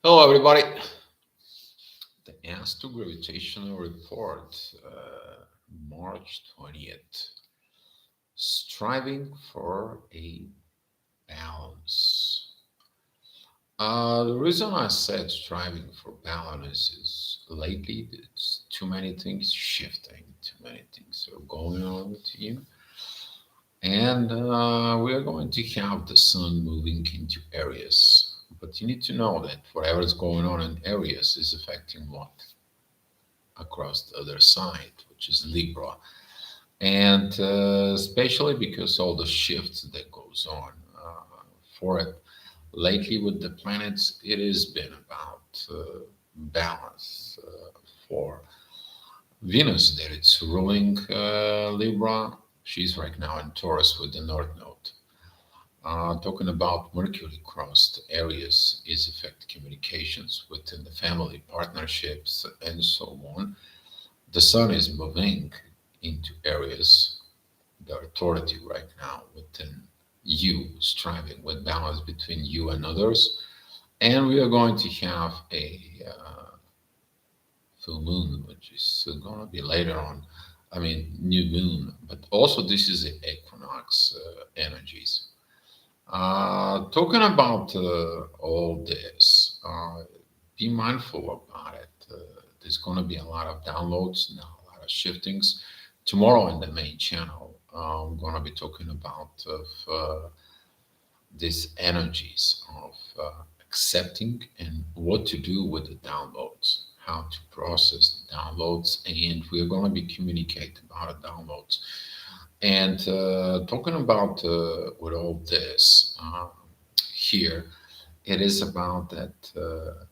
Hello, everybody. The Astro Gravitational Report, March 20th. Striving for a balance. The reason I said striving for balance is lately there's too many things shifting, too many things are going on with you. And we are going to have the sun moving into Aries. But you need to know that whatever is going on in Aries is affecting what? Across the other side, which is Libra. And especially because all the shifts that goes on for it. Lately with the planets, it has been about balance for Venus that it's ruling Libra. She's right now in Taurus with the North Node. Talking about Mercury crossed areas is affect communications within the family, partnerships, and so on. The Sun is moving into areas, the authority right now within you, striving with balance between you and others. And we are going to have a full moon, which is going to be later on. I mean, new moon, but also this is the equinox energies. Talking about all this, be mindful about it. There's going to be a lot of downloads now, a lot of shiftings. Tomorrow in the main channel, I'm going to be talking about these energies of accepting and what to do with the downloads, how to process the downloads, and we're going to be communicating about the downloads. And talking about with all this here, it is about that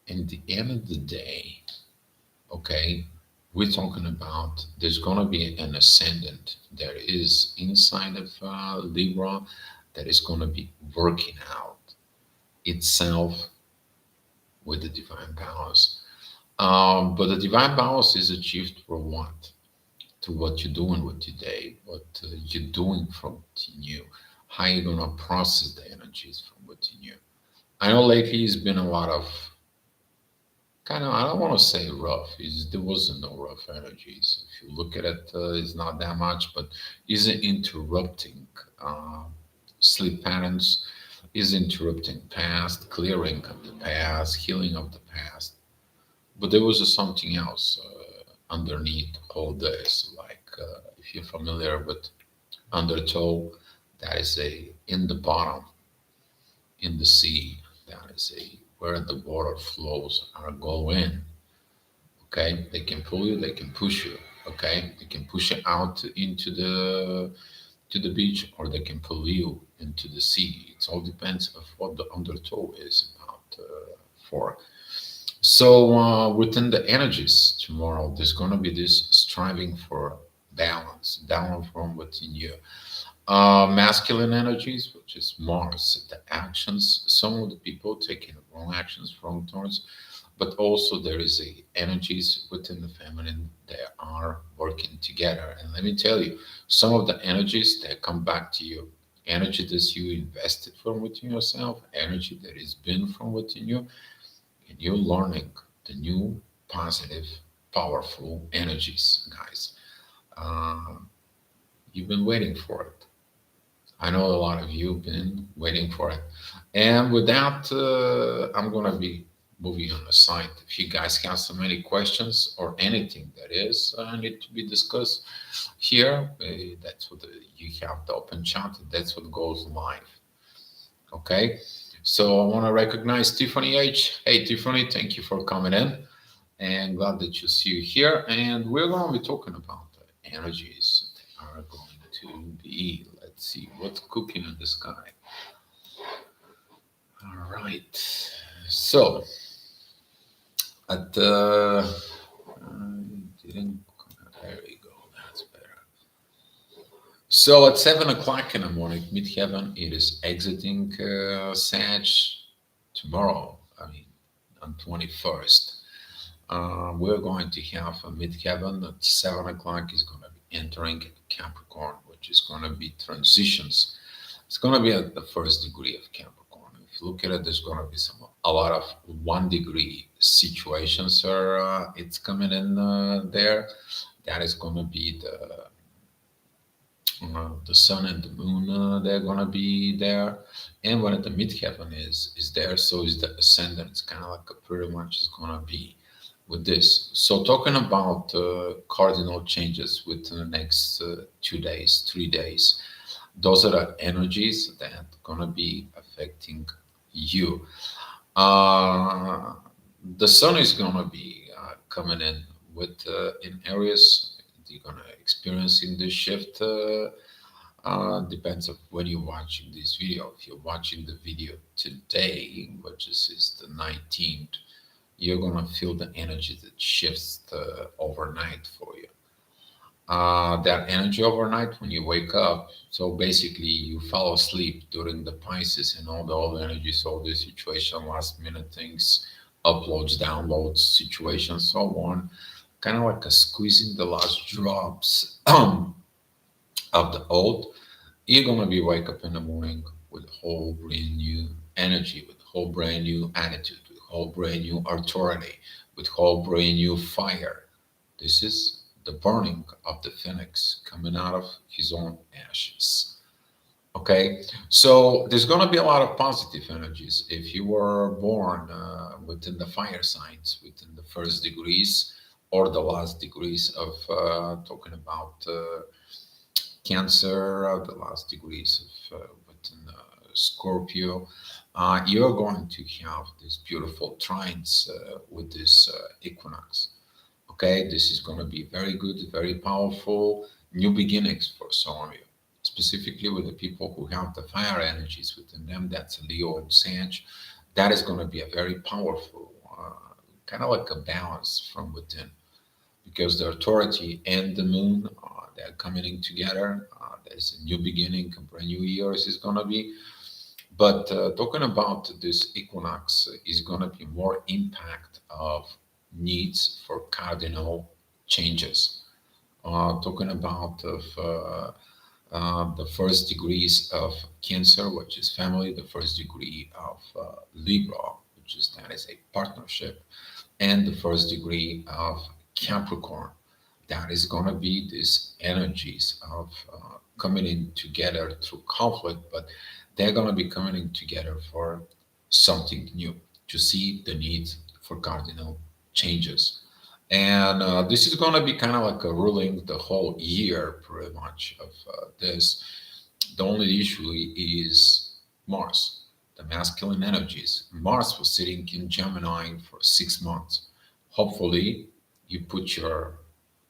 in the end of the day, okay, we're talking about there's going to be an ascendant that is inside of Libra that is going to be working out itself with the divine balance. But the divine balance is achieved for what? To what you're doing with your day, what you're doing from within you, how you're going to process the energies from within you. I know lately it's been a lot of kind of, I don't want to say rough, there wasn't no rough energies. If you look at it, it's not that much, but is it interrupting uh, sleep patterns, is interrupting past, clearing of the past, healing of the past. But there was something else underneath all this, like if you're familiar with undertow, that is a in the bottom, in the sea, that is a where the water flows are going. Okay, they can pull you, they can push you. Okay, they can push you out into the to the beach, or they can pull you into the sea. It all depends of what the undertow is about for. So within the energies tomorrow, there's going to be this striving for balance, down from within you. Masculine energies, which is Mars, the actions. Some of the people taking wrong actions, wrong turns, but also there is a energies within the feminine that are working together. And let me tell you, some of the energies that come back to you, energy that you invested from within yourself, energy that has been from within you, and you're learning the new positive, powerful energies, guys. Uh, you've been waiting for it. I know a lot of you have been waiting for it. And with that, I'm going to be moving on the site. If you guys have so many questions or anything that is need to be discussed here, that's what you have the open chat. That's what goes live. Okay. So I want to recognize Tiffany H. Hey, Tiffany, thank you for coming in. And glad that you see you here. And we're going to be talking about the energies that are going to be. Let's see what's cooking in the sky. All right. So at didn't there we go. That's better. So at 7 o'clock in the morning, midheaven, it is exiting Sag tomorrow. I mean, on 21st. We're going to have a midheaven at 7 o'clock is going to be entering Capricorn, which is going to be transitions. It's going to be at the first degree of Capricorn. If you look at it, there's going to be some a lot of 1 degree situations are it's coming in there. That is going to be the sun and the moon. They're going to be there, and when the midheaven is there, so is the ascendant. It's kind of like a pretty much is going to be with this. So talking about cardinal changes within the next 2 days, 3 days, those are the energies that are going to be affecting you. uh, the sun is gonna be coming in with in areas you're gonna experiencing this shift. Depends of when you're watching this video. If you're watching the video today, which is the 19th, you're gonna feel the energy that shifts overnight for you. That energy overnight when you wake up. So basically, you fall asleep during the Pisces and all the old energies, all the situation, last minute things, uploads, downloads, situations, so on. Kind of like a squeezing the last drops of the old. You're gonna be wake up in the morning with a whole brand new energy, with whole brand new attitude, with whole brand new authority, with whole brand new fire. This is the burning of the phoenix coming out of his own ashes. Okay, so there's going to be a lot of positive energies. If you were born within the fire signs, within the first degrees or the last degrees of talking about Cancer, the last degrees of within Scorpio, you're going to have these beautiful trines with this equinox. Okay, this is going to be very good, very powerful, new beginnings for some of you, specifically with the people who have the fire energies within them. That's Leo and Sag. That is going to be a very powerful, kind of like a balance from within, because the authority and the moon they're coming in together. There's a new beginning, a brand new year is going to be. But talking about this equinox is going to be more impact of needs for cardinal changes. Talking about of the first degrees of Cancer, which is family, the first degree of Libra, which is that is a partnership, and the first degree of Capricorn. That is going to be these energies of coming in together through conflict, but they're going to be coming in together for something new, to see the need for cardinal changes. And this is going to be kind of like a ruling the whole year, pretty much, of this. The only issue is Mars, the masculine energies. Mars was sitting in Gemini for 6 months. Hopefully, you put your,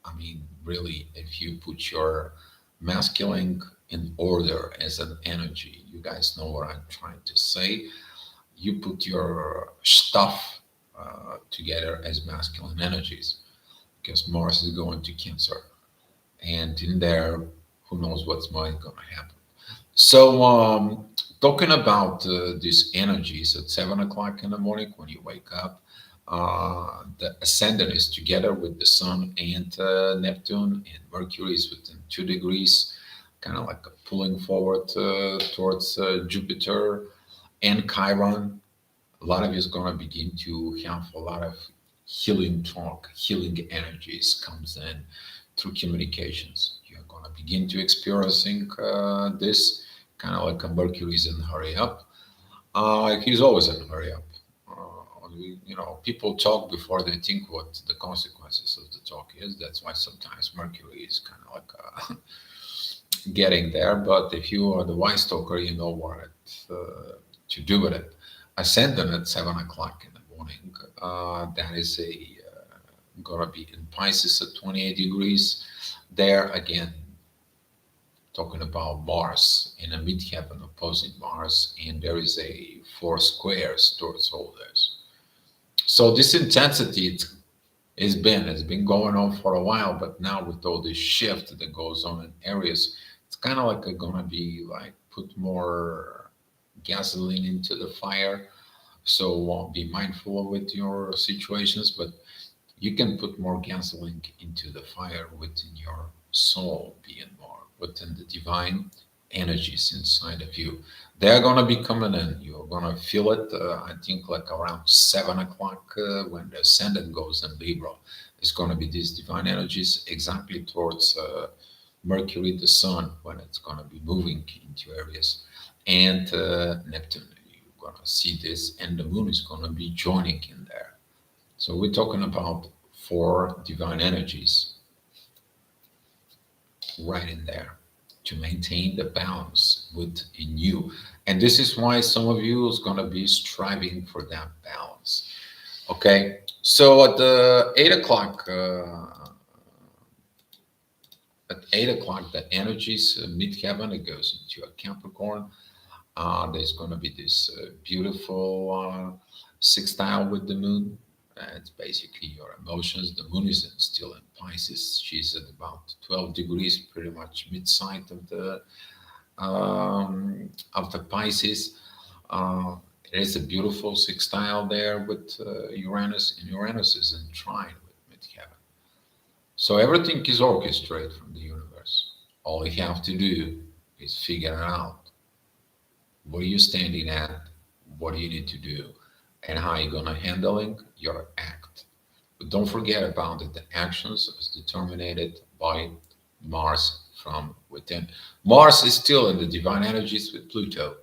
I mean, really, if you put your masculine in order as an energy, you guys know what I'm trying to say. You put your stuff together as masculine energies, because Mars is going to Cancer. And in there, who knows what's going to happen. So, talking about these energies at 7 o'clock in the morning when you wake up, the ascendant is together with the Sun and Neptune, and Mercury is within 2 degrees, kind of like pulling forward towards Jupiter and Chiron. A lot of you is going to begin to have a lot of healing talk, healing energies comes in through communications. You're going to begin to experiencing this kind of like a Mercury's in hurry up. He's always in hurry up. People talk before they think what the consequences of the talk is. That's why sometimes Mercury is kind of like getting there. But if you are the wise talker, you know what to do with it. Ascendant at 7 o'clock in the morning. That is a gonna be in Pisces at 28 degrees. There again, talking about Mars in a midheaven opposing Mars, and there is a 4 squares towards all this. So this intensity it's been going on for a while, but now with all this shift that goes on in areas, it's kind of like gonna be like put more gasoline into the fire. So be mindful with your situations, but you can put more gasoline into the fire within your soul, being more within the divine, energies inside of you. They're gonna be coming in. You're gonna feel it. I think like around 7 o'clock when the ascendant goes in Libra. It's gonna be these divine energies exactly towards Mercury, the Sun, when it's gonna be moving into Aries, and Neptune. You're gonna see this, and the Moon is gonna be joining in there. So we're talking about four divine energies right in there to maintain the balance within you. And this is why some of you is going to be striving for that balance. Okay. So at the 8 o'clock, the energies midheaven, it goes into a Capricorn. There's going to be this beautiful sextile with the moon. It's basically your emotions. The moon is still in Pisces. She's at about 12 degrees, pretty much mid-side of the Pisces. It is a beautiful sextile there with Uranus, and Uranus is in trine with midheaven. So everything is orchestrated from the universe. All you have to do is figure it out. Where you standing at, what do you need to do, and how you're gonna handling your act. But don't forget about it, the actions is determined by Mars from within. Mars is still in the divine energies with Pluto.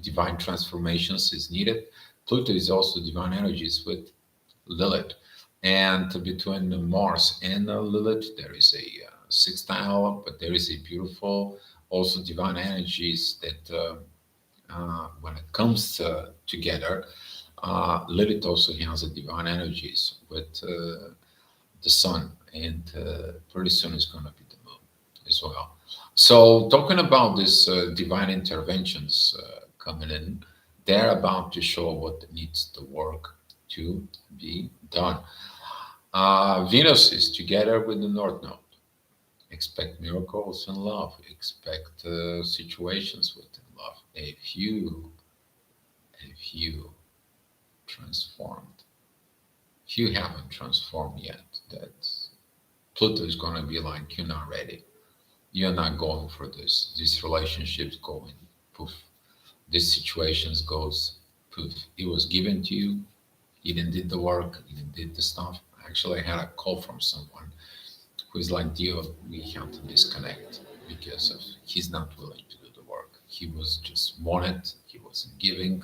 Divine transformations is needed. Pluto is also divine energies with Lilith. And between Mars and Lilith, there is a sextile, but there is a beautiful also divine energies that when it comes together, Lilith also has a divine energies with the sun, and pretty soon it's going to be the moon as well. So, talking about these divine interventions coming in, they're about to show what needs the work to be done. Venus is together with the North Node. Expect miracles in love. Expect situations within love. If you transformed, if you haven't transformed yet, that's Pluto is going to be like, you're not ready. You're not going for this. These relationships going poof. These situations goes poof. It was given to you. You didn't did the work. You didn't did the stuff. Actually, I had a call from someone who is like, Dio, we have to disconnect because of he's not willing to do the work. He was just wanted. He wasn't giving.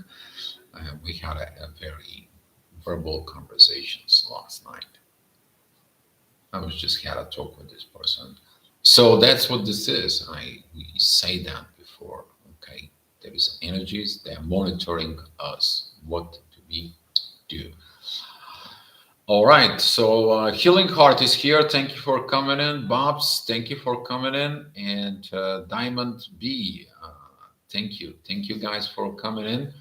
We had a very verbal conversations last night. I was just had a talk with this person. So that's what this is. We say that before. Okay, there is energies. They are monitoring us. What do we do? All right. So Healing Heart is here. Thank you for coming in, Bobs. Thank you for coming in, and Diamond B. Thank you guys for coming in.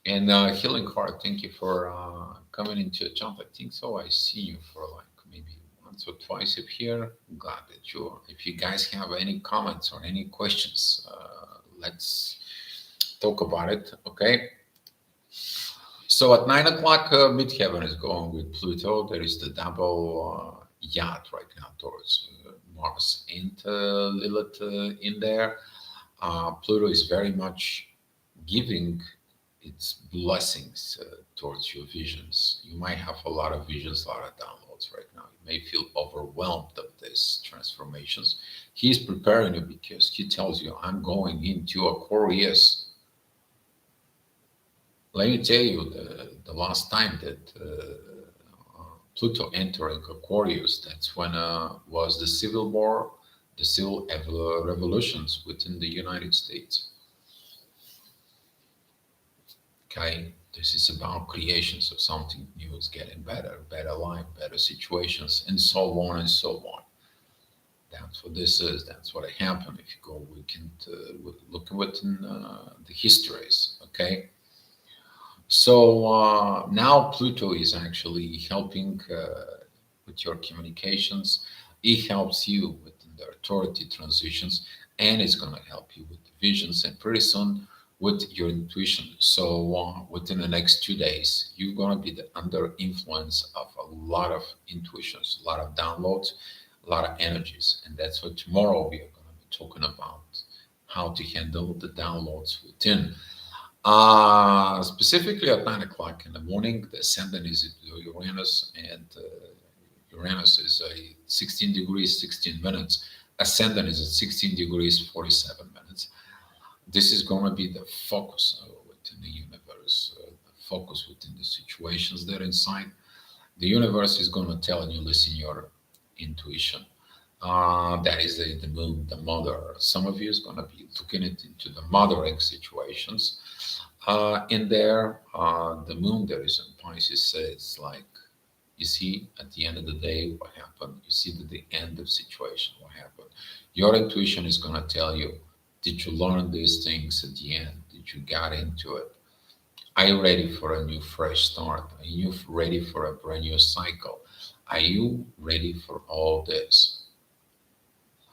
And Healing Heart, thank you for coming into the chat. I think so. I see you for like maybe once or twice up here. I'm glad that you. If you guys have any comments or any questions, let's talk about it. Okay. So at 9 o'clock, midheaven is going with Pluto. There is the double yacht right now towards Mars and Lilith in there. Pluto is very much giving its blessings towards your visions. You might have a lot of visions, a lot of downloads right now. You may feel overwhelmed of these transformations. He's preparing you because he tells you, I'm going into Aquarius. Let me tell you, the last time that Pluto entering Aquarius, that's when was the Civil War, the civil revolutions within the United States. Okay, this is about creations of something new is getting better, better life, better situations, and so on and so on. That's what this is. That's what happened. If you go, we can look within the histories. Okay, so now Pluto is actually helping with your communications. It helps you within the authority transitions, and it's going to help you with the visions. And pretty soon with your intuition. So within the next 2 days, you're going to be under influence of a lot of intuitions, a lot of downloads, a lot of energies. And that's what tomorrow we are going to be talking about, how to handle the downloads within. Specifically at 9 o'clock in the morning, the ascendant is Uranus, and Uranus is a 16 degrees 16 minutes. Ascendant is at 16 degrees 47 minutes. This is going to be the focus within the universe, the focus within the situations that are inside. The universe is going to tell you, listen, your intuition. That is the moon, the mother. Some of you is going to be looking into the mothering situations. In there, the moon there is in Pisces says like, you see at the end of the day what happened. You see at the end of situation what happened. Your intuition is going to tell you, did you learn these things at the end? Did you get into it? Are you ready for a new fresh start? Are you ready for a brand new cycle? Are you ready for all this?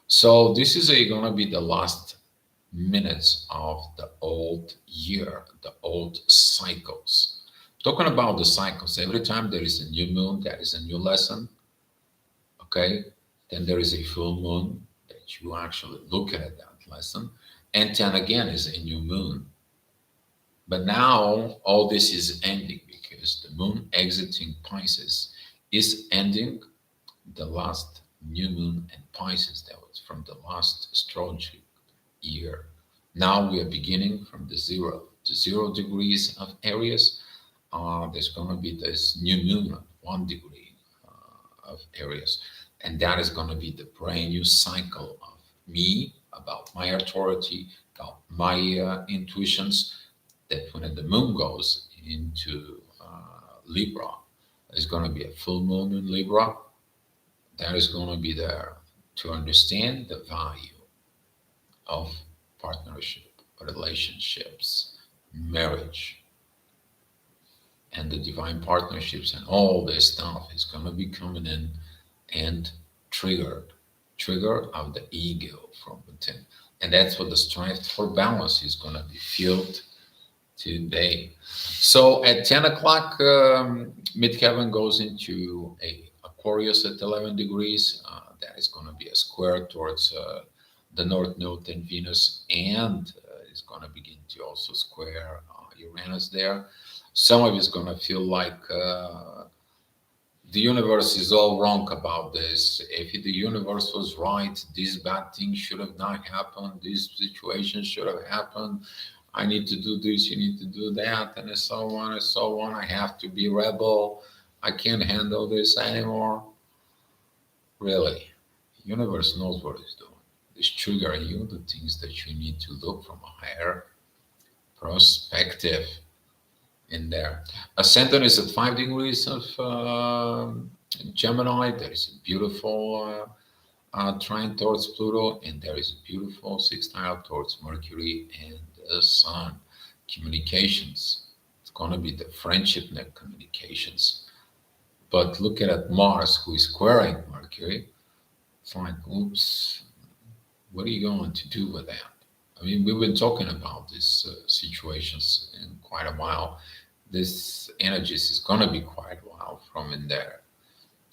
So this is going to be the last minutes of the old year, the old cycles. Talking about the cycles, every time there is a new moon, there is a new lesson. Okay, then there is a full moon that you actually look at that lesson, and then again is a new moon. But now all this is ending because the moon exiting Pisces is ending the last new moon in Pisces. That was from the last astrology year. Now we are beginning from the 0 degrees of Aries. There's going to be this new moon at 1 degree of Aries, and that is going to be the brand new cycle of me, about my authority, about my intuitions. That when the moon goes into Libra, there's going to be a full moon in Libra. That is going to be there to understand the value of partnership, relationships, marriage, and the divine partnerships, and all this stuff is going to be coming in and trigger of the ego from within. And that's what the strength for balance is going to be fueled today. So at 10 o'clock, midheaven goes into a Aquarius at 11 degrees. That is going to be a square towards the North Node and Venus, and it's going to begin to also square Uranus there. Some of you is going to feel like the universe is all wrong about this. If the universe was right, this bad thing should have not happened. This situation should have happened. I need to do this, you need to do that, and so on and so on. I have to be rebel. I can't handle this anymore. Really, the universe knows what it's doing. It's triggering you the things that you need to look from a higher perspective in there. Ascendant is at 5 degrees of Gemini. There is a beautiful trine towards Pluto, and there is a beautiful sextile towards Mercury and the Sun. Communications. It's going to be the friendship net communications. But look at Mars, who is squaring Mercury. It's like, oops, what are you going to do with that? I mean, we've been talking about these situations in quite a while. This energies is going to be quite a while from in there,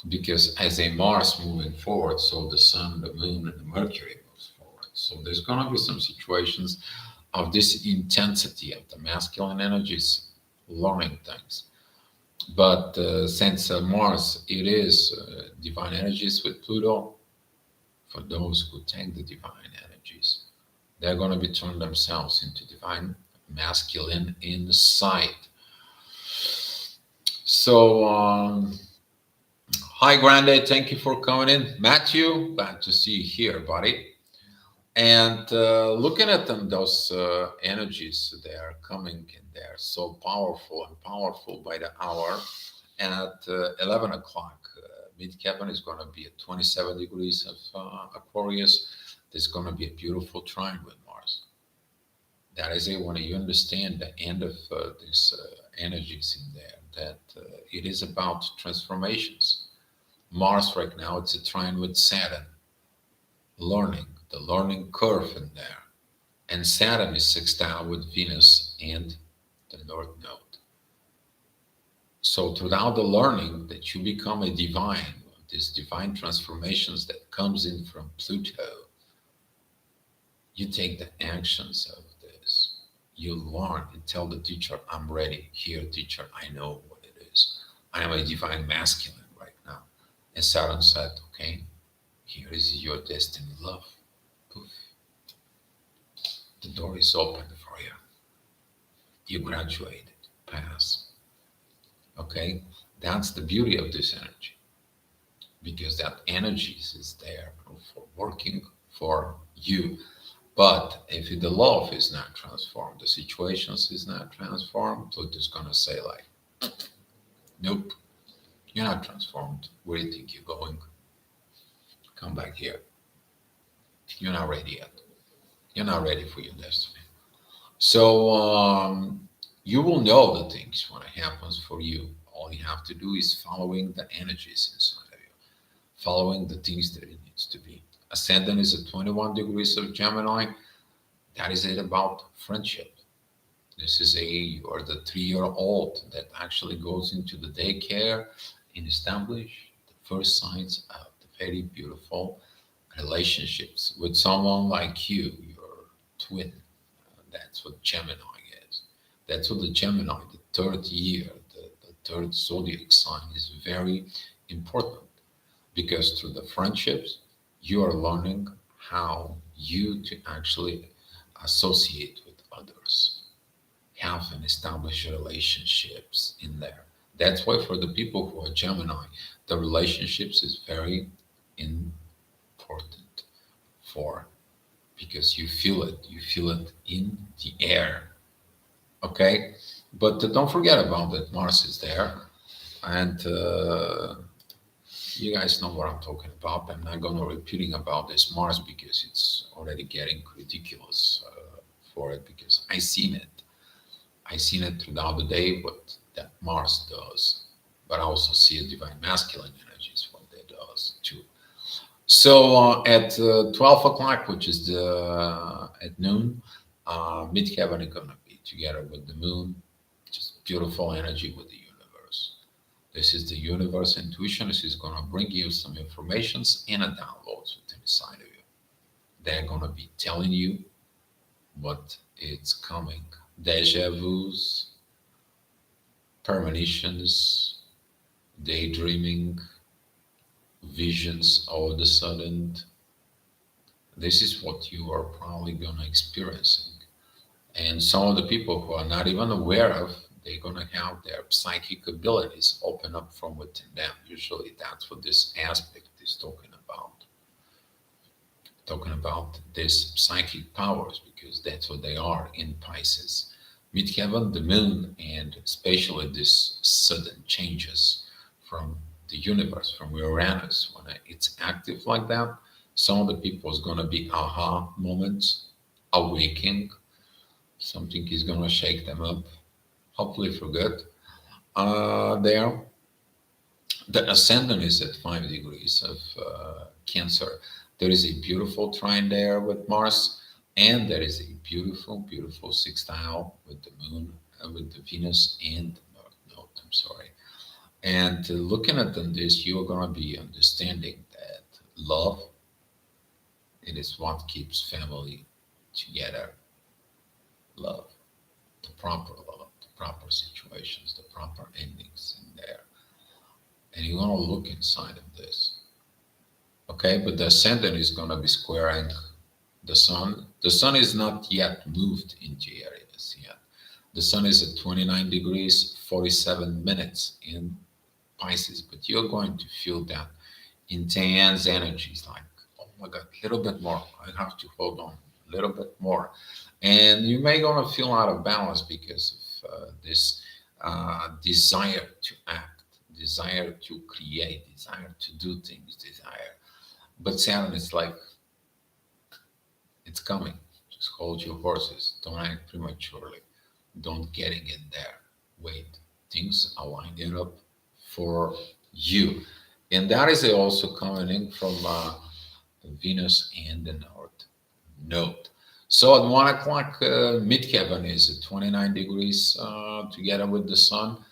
because as a Mars moving forward, so the Sun, the Moon, and the Mercury moves forward. So there's going to be some situations of this intensity of the masculine energies, learning things. But since Mars, it is divine energies with Pluto. For those who take the divine energies, they're going to be turned themselves into divine masculine inside. So, hi, Grande. Thank you for coming in. Matthew, glad to see you here, buddy. And looking at them, those energies, they are coming and they're so powerful and powerful by the hour. And at 11 o'clock, midheaven is going to be at 27 degrees of Aquarius. There's going to be a beautiful trine with Mars. That is it. When you understand the end of these energies in there, that it is about transformations. Mars right now, it's a trine with Saturn, learning, the learning curve in there. And Saturn is sextile with Venus and the North Node. So throughout the learning that you become a divine, these divine transformations that comes in from Pluto, You take the actions of this. You learn and tell the teacher, I'm ready. Here, teacher, I know what it is. I am a divine masculine right now. And Saturn said, okay, here is your destiny, love. Poof, the door is open for you. You graduated, pass. Okay? That's the beauty of this energy because that energy is there for working for you. But if the love is not transformed, the situations is not transformed, Pluto is gonna say like, nope, you're not transformed. Where do you think you're going? Come back here. You're not ready yet. You're not ready for your destiny. So you will know the things when it happens for you. All you have to do is following the energies inside of you, following the things that it needs to be. Ascendant is at 21 degrees of Gemini. That is it about friendship. This is you are the 3-year old that actually goes into the daycare and establish the first signs of the very beautiful relationships with someone like you, your twin. That's what Gemini is. That's what the Gemini, the third year, the third zodiac sign is very important because through the friendships, you are learning how you to actually associate with others, have and establish relationships in there. That's why for the people who are Gemini, the relationships is very important for because you feel it in the air. Okay, but don't forget about that. Mars is there, and you guys know what I'm talking about. I'm not gonna repeating about this Mars because it's already getting ridiculous for it because I seen it throughout the day what that Mars does, but I also see a divine masculine energies what that does too. So at 12 o'clock, which is at noon, midheaven is gonna be together with the moon, just beautiful energy with the universe. This is the universe intuition. This is gonna bring you some informations and a downloads within inside of you. They're gonna be telling you what is coming. Deja vu's, premonitions, daydreaming, visions all of a sudden. This is what you are probably gonna experiencing. And some of the people who are not even aware of, they're gonna have their psychic abilities open up from within them. Usually that's what this aspect is talking about these psychic powers because that's what they are in Pisces. Midheaven, the moon, and especially this sudden changes from the universe, from Uranus, when it's active like that, some of the people is going to be aha moments, awakening, something is going to shake them up, hopefully for good. There, the ascendant is at 5 degrees of Cancer. There is a beautiful trine there with Mars, and there is a beautiful, beautiful sextile with the Moon, with the Venus and the North Node. I'm sorry. And looking at this, you are going to be understanding that love, it is what keeps family together. Love, the proper love, the proper situations, the proper endings in there. And you want to look inside of this. Okay, but the ascendant is going to be squaring the sun. The sun is not yet moved into Aries yet. The sun is at 29 degrees, 47 minutes in Pisces, but you're going to feel that intense energies like, oh my God, a little bit more. I have to hold on a little bit more. And you may gonna feel out of balance because of this desire to act, desire to create, desire to do things, desire. But Saturn is like, it's coming. Just hold your horses. Don't act prematurely. Don't getting in there. Wait. Things are lining up for you. And that is also coming in from Venus and the North Node. So at 1 o'clock, midheaven is at 29 degrees together with the sun.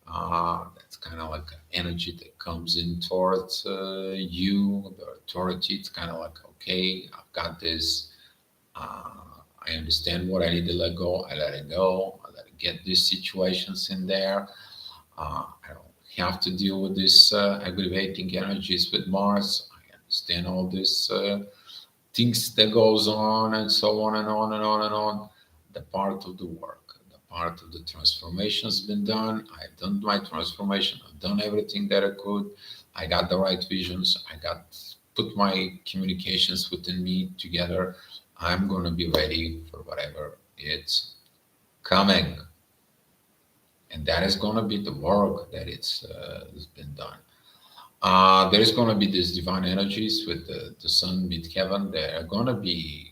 That's kind of like energy that comes in towards you, the authority. It's kind of like, okay, I've got this. I understand what I need to let go. I let it go. I let it get these situations in there. I don't have to deal with these aggravating energies with Mars. I understand all this things that goes on and so on and on and on and on. The part of the work, the part of the transformation has been done. I've done my transformation. I've done everything that I could. I got the right visions. I got put my communications within me together. I'm gonna be ready for whatever it's coming, and that is gonna be the work that has been done. There is gonna be these divine energies with the sun mid heaven. They are gonna be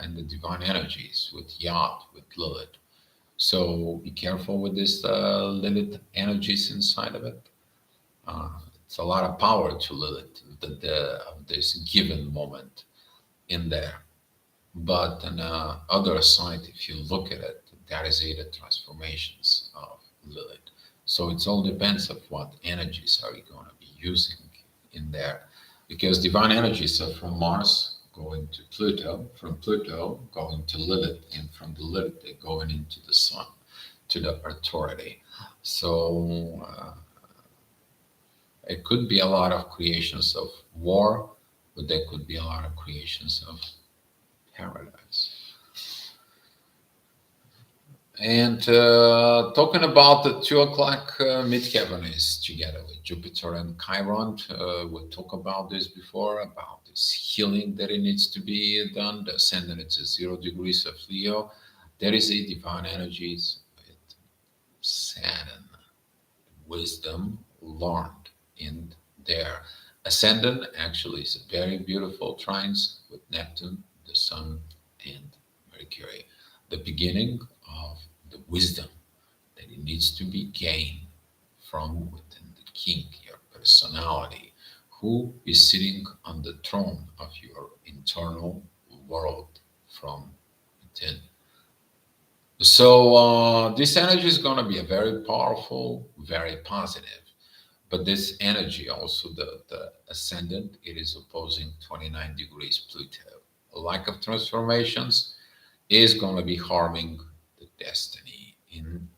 and the divine energies with Yod, with Lilith. So be careful with this Lilith energies inside of it. Uh, it's a lot of power to Lilith, of this given moment in there. But on the other side, if you look at it, that is the transformations of Lilith. So it all depends of what energies are you going to be using in there. Because divine energies are from Mars going to Pluto, from Pluto going to Lilith, and from the Lilith they're going into the Sun, to the authority. So it could be a lot of creations of war, but there could be a lot of creations of paradise. And talking about the 2 o'clock midheaven is together with Jupiter and Chiron. We talked about this before, about this healing that it needs to be done. The ascendant is 0 degrees of Leo. There is a divine energies with Saturn, wisdom learned in there. Ascendant actually is a very beautiful trines with Neptune, the Sun, and Mercury. The beginning of the wisdom that it needs to be gained from within the king, your personality, who is sitting on the throne of your internal world from within. So this energy is going to be a very powerful, very positive. But this energy, also the ascendant, it is opposing 29 degrees Pluto. A lack of transformations is going to be harming the destiny in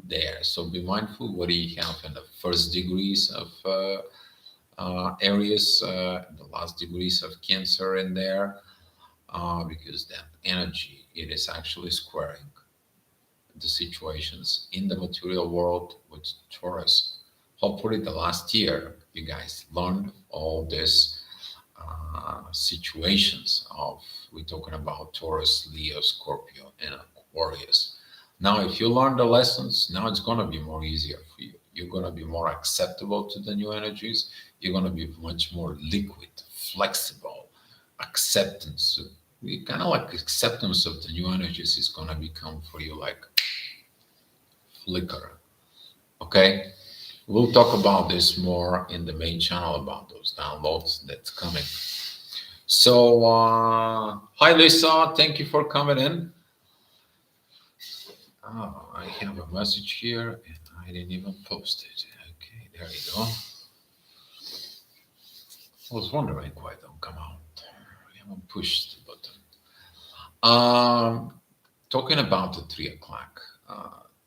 there. So be mindful what do you have in the first degrees of Aries, the last degrees of Cancer in there, because that energy, it is actually squaring the situations in the material world with Taurus. Hopefully, the last year you guys learned all this situations of we're talking about Taurus, Leo, Scorpio, and Aquarius. Now, if you learn the lessons, now it's going to be more easier for you. You're going to be more acceptable to the new energies. You're going to be much more liquid, flexible, acceptance. Kind of like acceptance of the new energies is going to become for you like flicker. Okay, we'll talk about this more in the main channel about those downloads that's coming. So, hi Lisa, thank you for coming in. Oh, I have a message here and I didn't even post it. Okay, there you go. I was wondering why it don't come out. I haven't pushed the button. Talking about the 3 o'clock.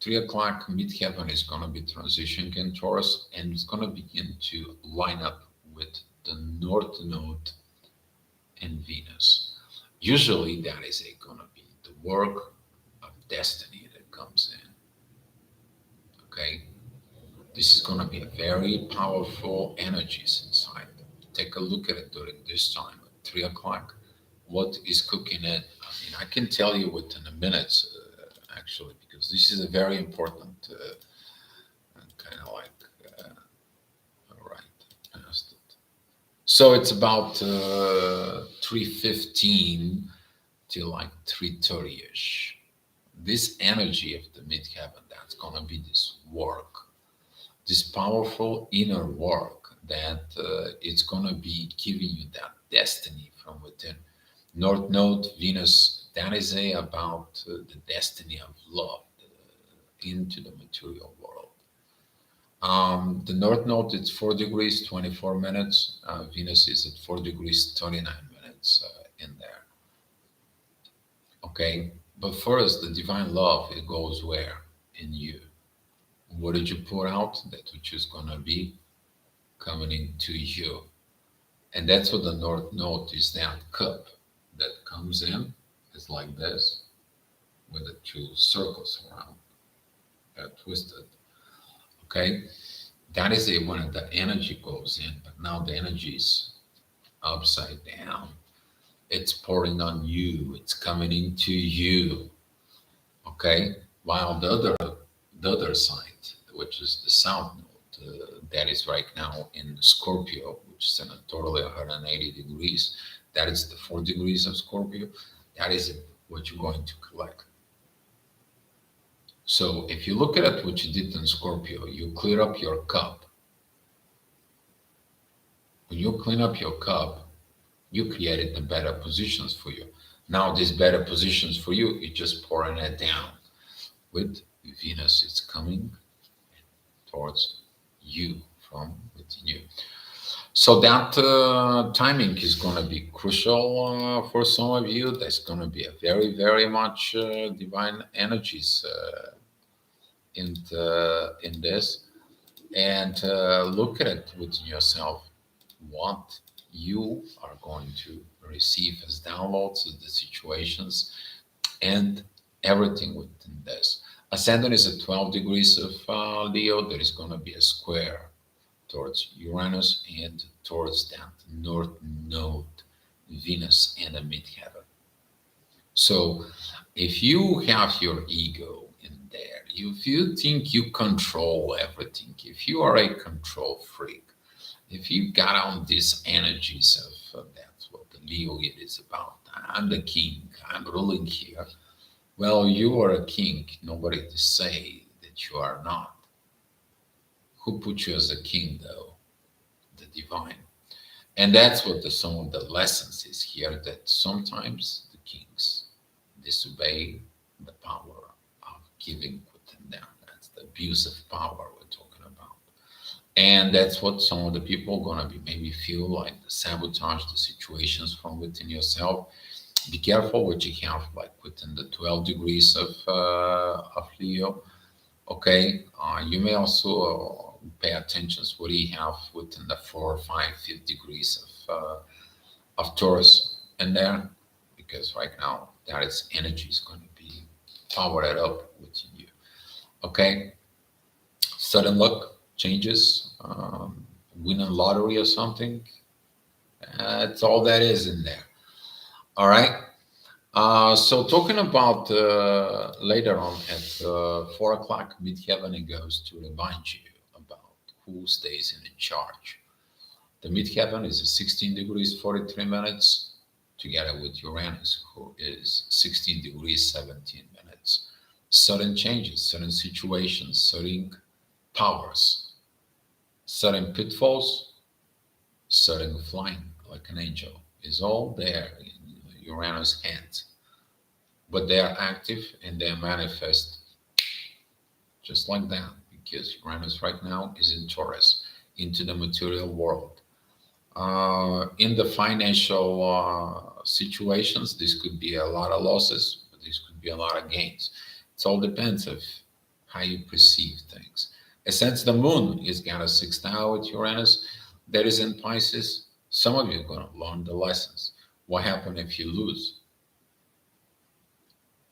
3 o'clock midheaven is going to be transitioning in Taurus and it's going to begin to line up with the North Node and Venus. Usually, that is going to be the work of destiny that comes in. Okay, this is going to be a very powerful energies inside. Take a look at it during this time at 3 o'clock. What is cooking in? I mean, I can tell you within a minute, actually, because this is a very important kind of like. All right, past it. So it's about 3:15 till like 3:30 ish. This energy of the midheaven, that's gonna be this work, this powerful inner work that it's gonna be giving you that destiny from within. North Node, Venus, that is about the destiny of love into the material world. The North Node is 4 degrees 24 minutes. Venus is at 4 degrees 39 minutes in there. Okay. But first, the divine love, it goes where? In you. What did you pour out? That which is going to be coming into you. And that's what the North Node is, that cup that comes in. It's like this, with the two circles around, twisted. Okay. That is it when the energy goes in, but now the energy is upside down. It's pouring on you, it's coming into you. Okay. While the other side, which is the south node, that is right now in Scorpio, which is in a totally 180 degrees. That is the 4 degrees of Scorpio. That is what you're going to collect. So if you look at it, what you did in Scorpio, you clear up your cup. When you clean up your cup, you created the better positions for you. Now these better positions for you, you're just pouring it down. With Venus, it's coming towards you from within you. So that timing is going to be crucial for some of you. There's going to be a very, very much divine energies in this, and look at it within yourself. What you are going to receive as downloads, as the situations, and everything within this. Ascendant is at 12 degrees of Leo. There is going to be a square towards Uranus and towards that North Node, Venus, and the midheaven. So if you have your ego in there, if you think you control everything, if you are a control freak, if you got on these energies of that's what the Leo it is about. I'm the king. I'm ruling here. Well, you are a king. Nobody to say that you are not. Who put you as a king, though? The divine. And that's what some of the lessons is here. That sometimes the kings disobey the power of giving within them. That's the abuse of power we're talking about. And that's what some of the people are gonna be maybe feel like sabotage the situations from within yourself. Be careful what you have, like within the 12 degrees of Leo. Okay, you may also pay attention to what you have within the 4, 5, 5 degrees of Taurus in there, because right now that is energy is going to be powered up within you. Okay, sudden luck changes, win a lottery or something. That's all that is in there. All right. So talking about later on at 4 o'clock, midheaven it goes to remind you about who stays in charge. The midheaven is 16 degrees 43 minutes, together with Uranus, who is 16 degrees 17 minutes. Sudden changes, sudden situations, sudden powers, sudden pitfalls, sudden flying like an angel is all there in Uranus' hands. But they are active and they manifest just like that, because Uranus right now is in Taurus, into the material world. In the financial situations, this could be a lot of losses, but this could be a lot of gains. It all depends of how you perceive things. And since the moon is got a sextile with Uranus, that is in Pisces, some of you are going to learn the lessons. What happens if you lose?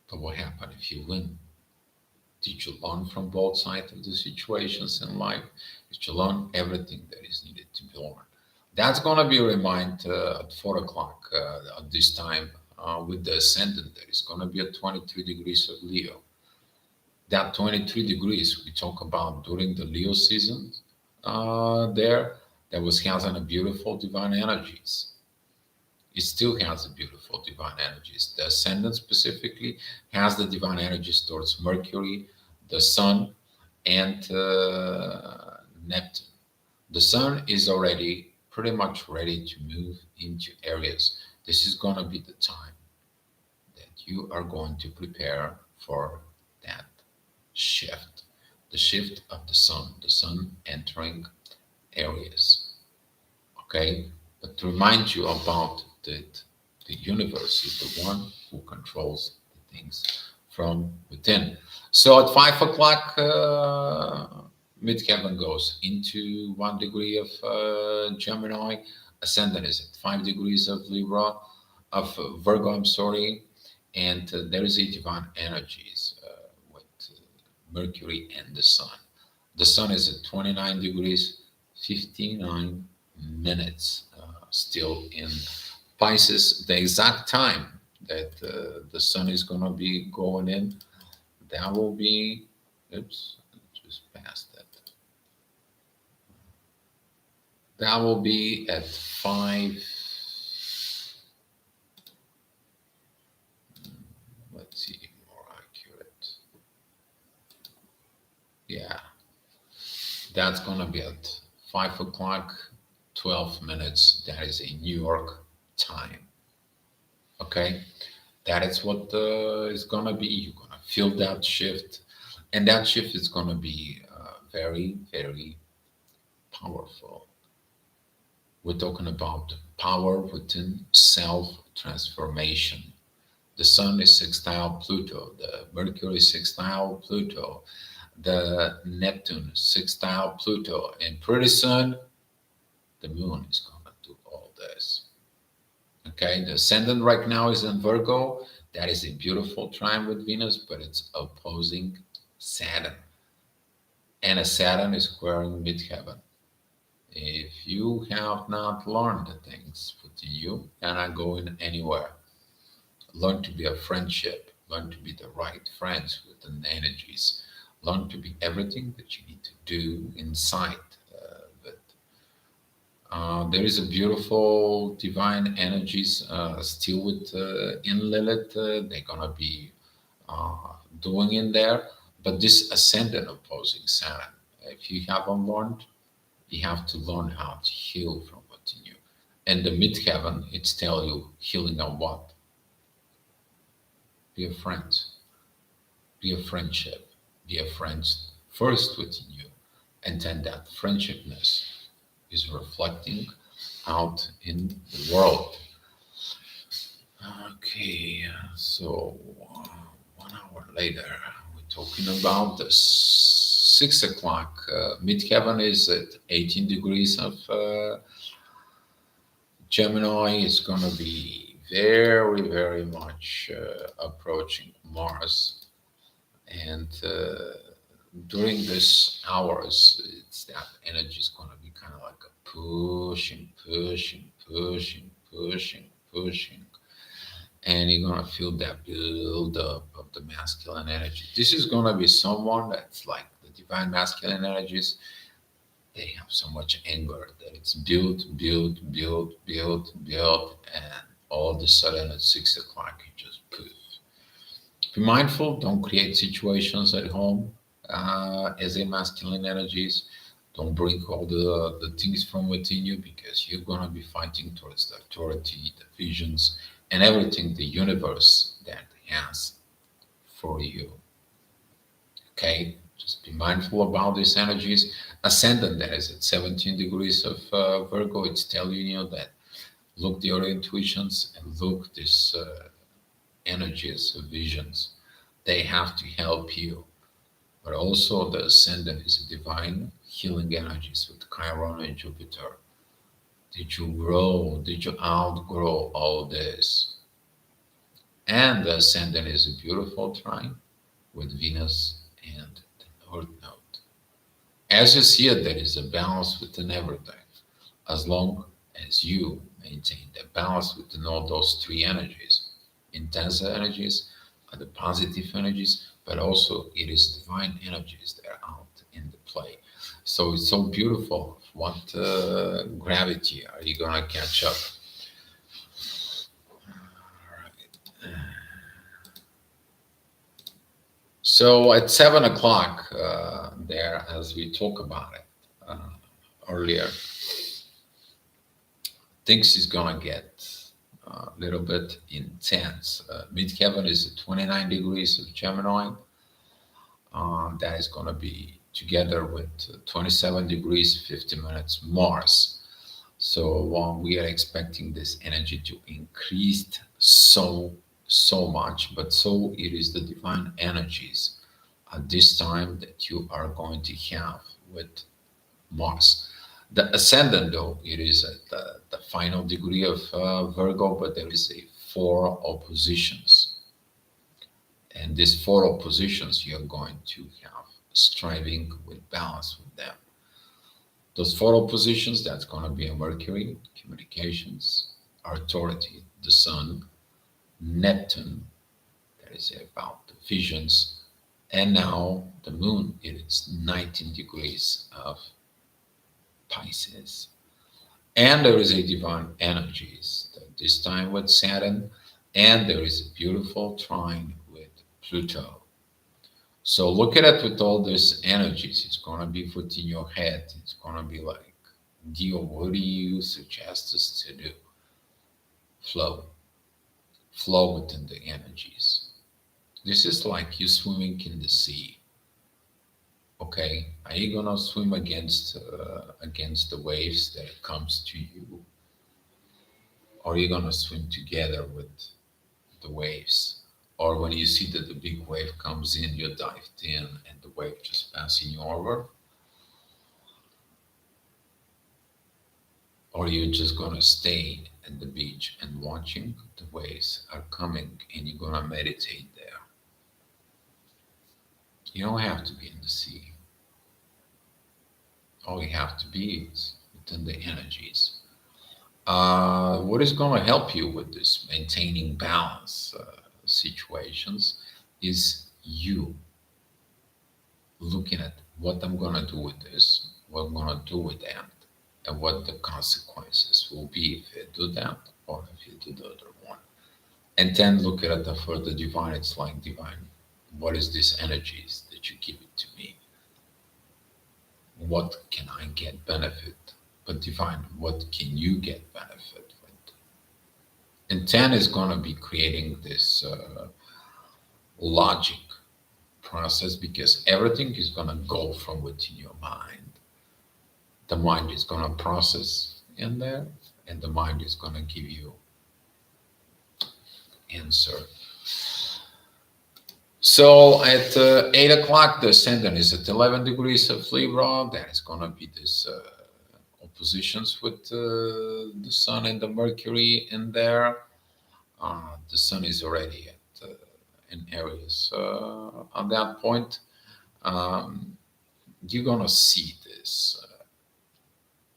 But what happens if you win? Did you learn from both sides of the situations in life? Did you learn everything that is needed to be learned? That's going to be reminded at 4 o'clock at this time with the ascendant. That is going to be at 23 degrees of Leo. That 23 degrees we talk about during the Leo season there, that was having a beautiful divine energies. It still has the beautiful divine energies. The ascendant specifically has the divine energies towards Mercury, the Sun, and Neptune. The Sun is already pretty much ready to move into Aries. This is going to be the time that you are going to prepare for that shift. The shift of the Sun entering Aries. Okay? But to remind you about that the universe is the one who controls things from within. So at 5 o'clock, midheaven goes into 1 degree of Gemini. Ascendant is at 5 degrees of Libra, of Virgo. I'm sorry, and there is a divine energies with Mercury and the Sun. The Sun is at 29 degrees, 59 minutes, still in Pisces. The exact time that the Sun is going to be going in, that will be, oops, just past that. That will be at 5, let's see, more accurate. Yeah, that's going to be at 5 o'clock, 12 minutes. That is a New York time. Okay, that is what is going to be. You're going to feel that shift. And that shift is going to be very, very powerful. We're talking about power within self transformation. The Sun is sextile Pluto, the Mercury is sextile Pluto, the Neptune sextile Pluto, and pretty soon the Moon is going to do all this. Okay, the ascendant right now is in Virgo. That is a beautiful trine with Venus, but it's opposing Saturn. And a Saturn is squaring midheaven. If you have not learned the things within you, you're not going anywhere. Learn to be a friendship. Learn to be the right friends within the energies. Learn to be everything that you need to do inside. But there is a beautiful divine energies still with in Lilith. They're gonna be doing in there. But this ascendant opposing Saturn, if you haven't learned, you have to learn how to heal from within you. And the midheaven, it's tell you healing on what? Be a friend, be a friendship, be a friend first within you, and then that friendshipness is reflecting out in the world. Okay, so 1 hour later, we're talking about the 6 o'clock. Midheaven is at 18 degrees of Gemini. Is going to be very, very much approaching Mars. And during this hours, it's that energy is going to be kind of like a pushing, pushing, pushing, pushing, pushing, and you're gonna feel that build up of the masculine energy. This is gonna be someone that's like the divine masculine energies. They have so much anger that it's built, built, built, built, built, and all of a sudden at 6 o'clock you just poof. Be mindful, don't create situations at home as a masculine energies. Don't bring all the things from within you because you're going to be fighting towards the authority, the visions, and everything the universe that has for you. Okay? Just be mindful about these energies. Ascendant, that is at 17 degrees of Virgo, it's telling you that look your intuitions and look these energies, visions. They have to help you. But also the ascendant is a divine healing energies with Chiron and Jupiter. Did you grow? Did you outgrow all this? And the ascendant is a beautiful trine with Venus and the North Node. As you see it, there is a balance within everything. As long as you maintain the balance within all those three energies, intense energies, the positive energies, but also it is divine energies that are out in the play. So it's so beautiful. What gravity are you gonna catch up? So at 7 o'clock, there, as we talk about it earlier, things is gonna get a little bit intense. Midheaven is at 29 degrees of Gemini. That is gonna be together with 27 degrees, 50 minutes Mars. So we are expecting this energy to increase so so much, but so it is the divine energies at this time that you are going to have with Mars. The ascendant, though, it is at the final degree of Virgo, but there is a four oppositions. And these four oppositions, you're going to have striving with balance with them. Those four oppositions, that's going to be a Mercury, communications, authority, the Sun, Neptune, that is about the visions, and now the Moon, it is 19 degrees of Pisces. And there is a divine energies, this time with Saturn, and there is a beautiful trine with Pluto. So look at it with all these energies. It's gonna be put in your head. It's gonna be like, Dio, what do you suggest us to do? Flow. Flow within the energies. This is like you swimming in the sea. Okay, are you gonna swim against the waves that comes to you, or are you gonna swim together with the waves? Or when you see that the big wave comes in, you dived in and the wave just passing you over? Or you're just gonna stay at the beach and watching the waves are coming and you're gonna meditate there. You don't have to be in the sea. All you have to be is within the energies. What is going to help you with this maintaining balance situations is you looking at what I'm going to do with this, what I'm going to do with that, and what the consequences will be if I do that or if you do the other one. And then look at it for the divine. It's like divine. What is this energies that you give it to me? What can I get benefit? But divine, what can you get benefit with? And 10 is going to be creating this logic process because everything is going to go from within your mind. The mind is going to process in there, and the mind is going to give you answer. So at 8 o'clock, the ascendant is at 11 degrees of Libra. That is going to be this oppositions with the Sun and the Mercury in there. The Sun is already at in Aries. At that point, um, you're going to see this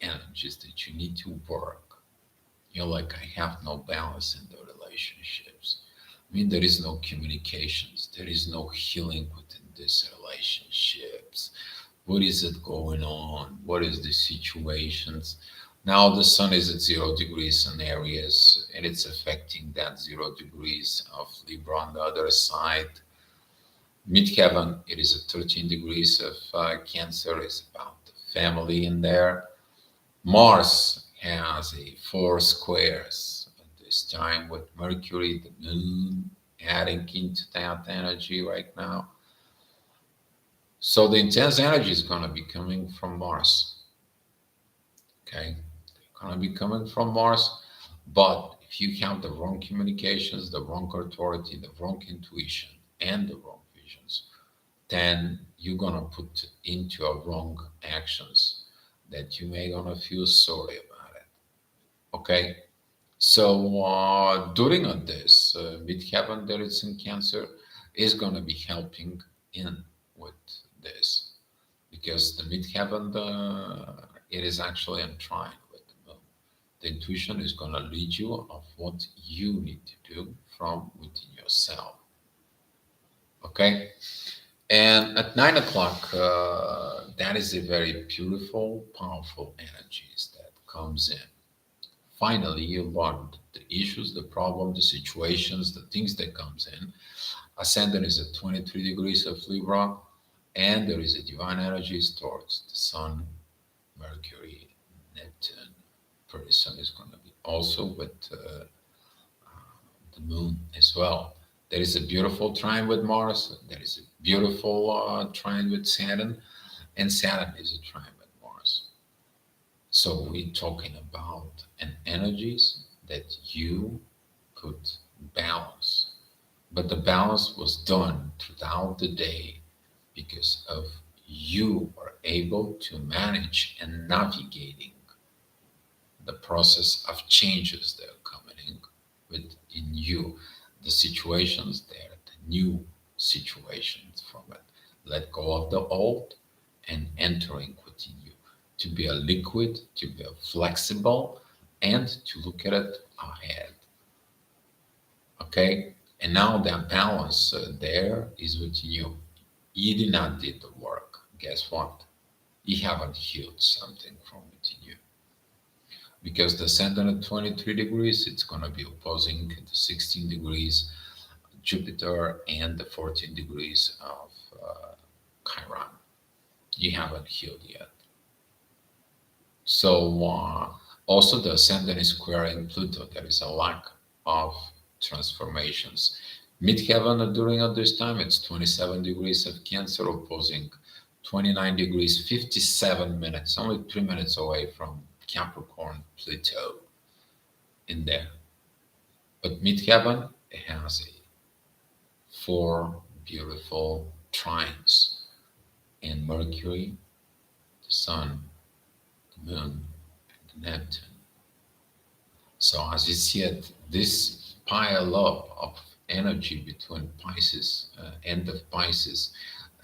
energies that you need to work. You're like, I have no balance in the relationships. I mean, there is no communications. There is no healing within these relationships. What is it going on? What is the situations? Now the sun is at 0 degrees in Aries, and it's affecting that 0 degrees of Libra on the other side. Midheaven, it is at 13 degrees of Cancer, is about the family in there. Mars has a four squares at this time with Mercury, the moon adding into that energy right now. So the intense energy is going to be coming from Mars. Okay, going to be coming from Mars. But if you have the wrong communications, the wrong authority, the wrong intuition, and the wrong visions, then you're going to put into a wrong actions that you may going to feel sorry about it. Okay, so during this midheaven that is in Cancer is going to be helping in with this because the midheaven it is actually in trine with the moon. The intuition is going to lead you of what you need to do from within yourself. Okay, and at 9 o'clock, that is a very beautiful, powerful energies that comes in. Finally, you learned the issues, the problem, the situations, the things that comes in. Ascendant is at 23 degrees of Libra, and there is a divine energies towards the Sun, Mercury, Neptune. Pretty soon is going to be also with the Moon as well. There is a beautiful trine with Mars. There is a beautiful trine with Saturn, and Saturn is a trine with Mars. So we're talking about an energies that you could balance. But the balance was done throughout the day because of you are able to manage and navigating the process of changes that are coming in within you, the situations there, the new situations from it. Let go of the old and entering within you to be a liquid, to be a flexible, and to look at it ahead. Okay? And now that balance there is within you. You did not did the work. Guess what? You haven't healed something from within you because the ascendant at 23 degrees, it's going to be opposing the 16 degrees Jupiter and the 14 degrees of Chiron. You haven't healed yet. So also the ascendant is squaring Pluto. There is a lack of transformations. Midheaven during at this time, it's 27 degrees of Cancer opposing 29 degrees, 57 minutes, only 3 minutes away from Capricorn Pluto in there. But midheaven has four beautiful trines in Mercury, the Sun, the Moon, and the Neptune. So as you see it, this pile up of energy between Pisces, end of Pisces,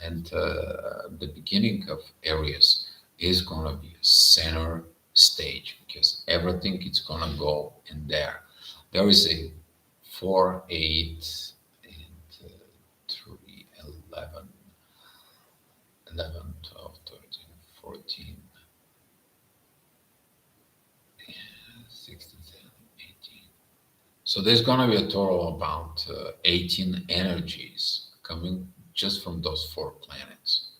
and the beginning of Aries is going to be a center stage because everything is going to go in there. There is a 4, 8, and 3, 11, 11, 12, 13, 14, 16, 17, 18. So there's going to be a total of about 18 energies coming just from those four planets.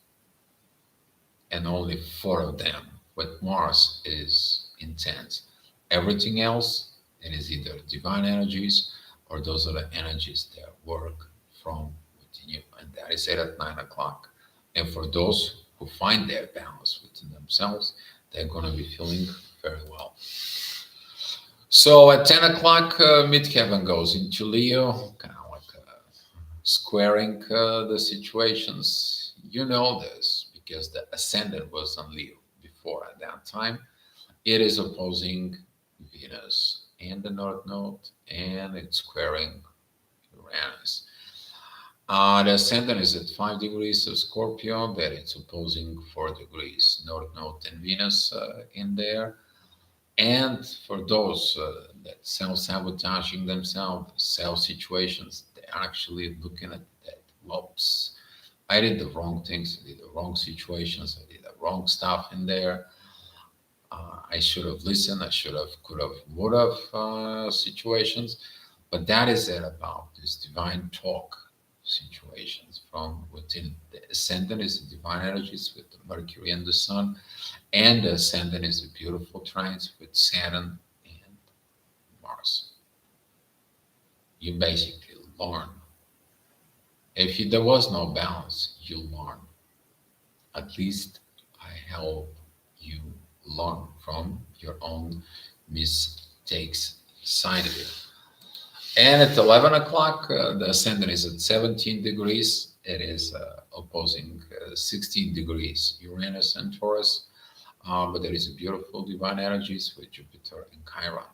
And only four of them with Mars is intense. Everything else, it is either divine energies or those are the energies that work from within you. And that is at 9 o'clock. And for those who find their balance within themselves, they're going to be feeling very well. So at 10 o'clock, midheaven goes into Leo, kind of like squaring the situations. You know this because the ascendant was on Leo before at that time. It is opposing Venus and the North Node, and it's squaring Uranus. The ascendant is at 5 degrees of Scorpio, that it's opposing 4 degrees North Node and Venus in there. And for those that self-sabotaging themselves, self situations, they're actually looking at that. Whoops, I did the wrong things, I did the wrong situations, I did the wrong stuff in there. I should have listened, I should have, could have, would have situations. But that is it about this divine talk situations from within. The ascendant is the divine energies with the Mercury and the Sun, and the ascendant is the beautiful trines with Saturn and Mars. You basically learn. If there was no balance, you learn. At least I help you learn from your own mistakes side of it. And at 11 o'clock, the ascendant is at 17 degrees. It is opposing 16 degrees Uranus and Taurus. But there is a beautiful divine energies with Jupiter and Chiron,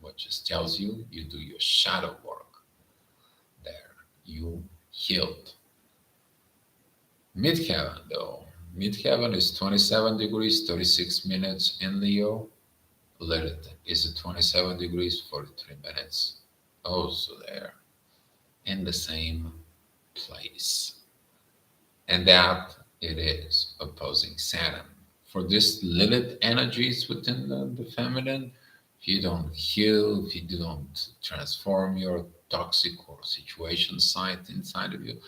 which just tells you you do your shadow work there. You healed. Midheaven, though. Midheaven is 27 degrees, 36 minutes in Leo. Lilith is at 27 degrees, 43 minutes. Also there, in the same place. And that it is opposing Saturn. For this Lilith energies within the feminine, if you don't heal, if you don't transform your toxic or situation side inside of you,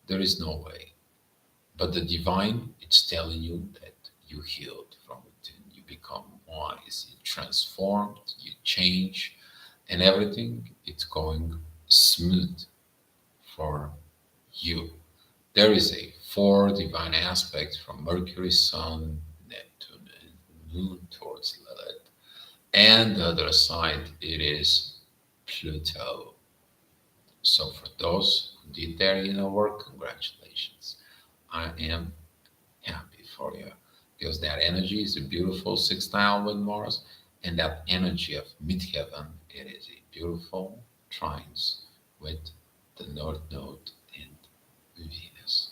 there is no way. But the divine, it's telling you that you healed from within, you become wise, you transformed, you change, and everything, it's going smooth for you. There is a four divine aspects from Mercury, Sun, Neptune, and Moon towards Lilith. And the other side, it is Pluto. So for those who did their inner work, congratulations. I am happy for you because that energy is a beautiful sextile with Mars, and that energy of midheaven, it is a beautiful trines with the North Node and Venus.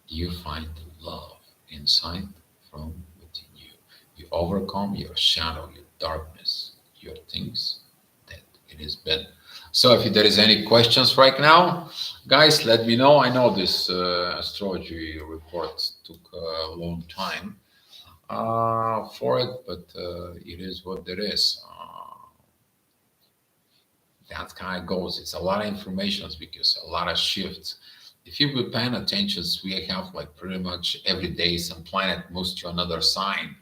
You find the love inside from within you. You overcome your shadow, your darkness, your things that it has been. So if there is any questions right now, guys, let me know. I know this astrology report took a long time for it, but it is what it is. That kind of goes. It's a lot of information because a lot of shifts. If you've been paying attention, we have like pretty much every day some planet moves to another sign,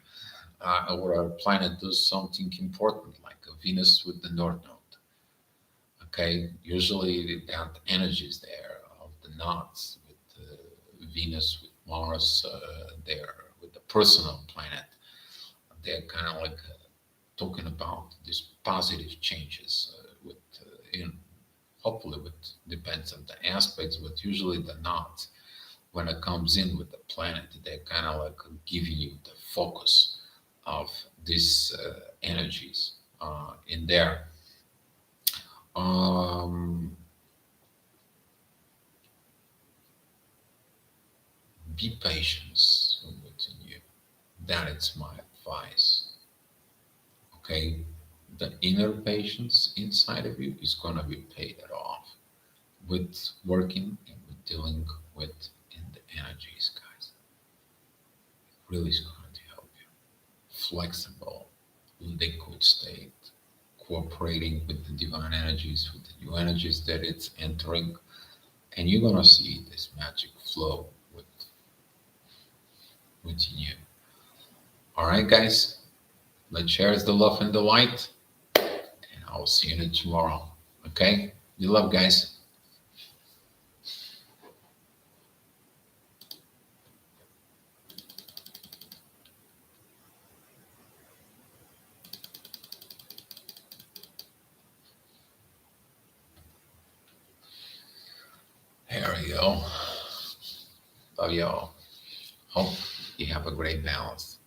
or a planet does something important, like a Venus with the North Node. Okay, usually that energy is there of the knots with Venus with Mars there with the personal planet. They're kind of like talking about these positive changes with in hopefully with depends on the aspects, but usually the knots when it comes in with the planet, they're kind of like giving you the focus of these energies in there. Um, be patient with you. That is my advice. Okay, the inner patience inside of you is gonna be paid off with working and with dealing with in the energies, guys. It really is going to help you. Flexible, liquid state, cooperating with the divine energies, with the new energies that it's entering, and you're gonna see this magic flow within you. All right, guys, let's share the love and the light, and I'll see you tomorrow. Okay, you love, guys. There we go. Love y'all. Hope you have a great balance.